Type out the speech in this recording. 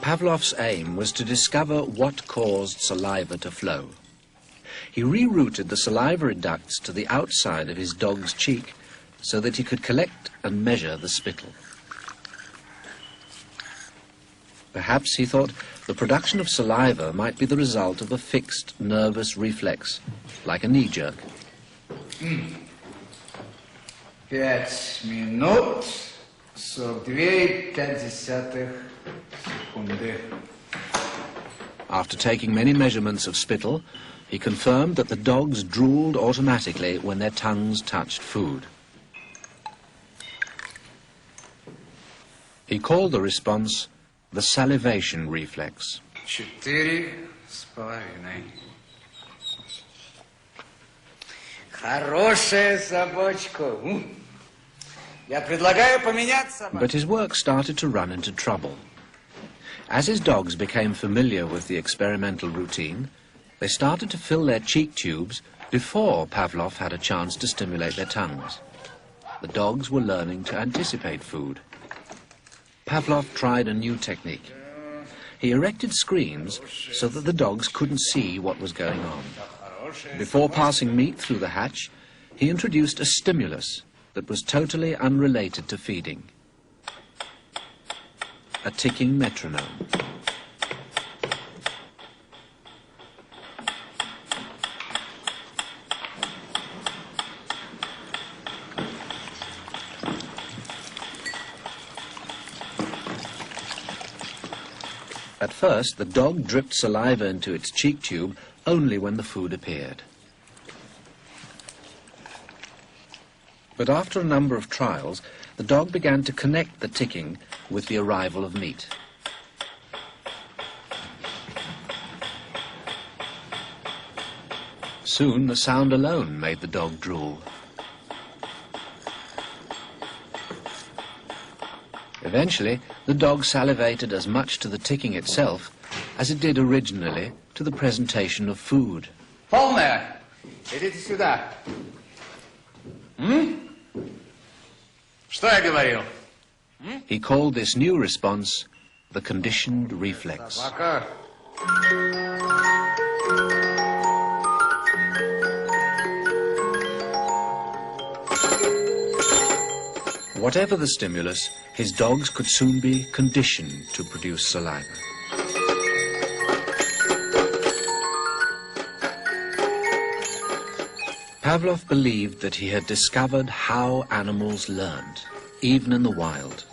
Pavlov's aim was to discover what caused saliva to flow. He rerouted the salivary ducts to the outside of his dog's cheek so that he could collect and measure the spittle. Perhaps he thought the production of saliva might be the result of a fixed nervous reflex, like a knee jerk. 5 минут 42,5 секунды. After taking many measurements of spittle, he confirmed that the dogs drooled automatically when their tongues touched food. He called the response the salivation reflex. 4,5. Хорошая собачка. Я предлагаю поменять собаку. But his work started to run into trouble. As his dogs became familiar with the experimental routine, they started to fill their cheek tubes before Pavlov had a chance to stimulate their tongues. The dogs were learning to anticipate food. Pavlov tried a new technique. He erected screens so that the dogs couldn't see what was going on. Before passing meat through the hatch, he introduced a stimulus that was totally unrelated to feeding. A ticking metronome. At first, the dog dripped saliva into its cheek tube only when the food appeared. But after a number of trials, the dog began to connect the ticking with the arrival of meat. Soon, the sound alone made the dog drool. Eventually, the dog salivated as much to the ticking itself as it did originally to the presentation of food. Полная. Идите сюда. Что я говорил? He called this new response the conditioned reflex. Собака. Whatever the stimulus, his dogs could soon be conditioned to produce saliva. Pavlov believed that he had discovered how animals learned, even in the wild.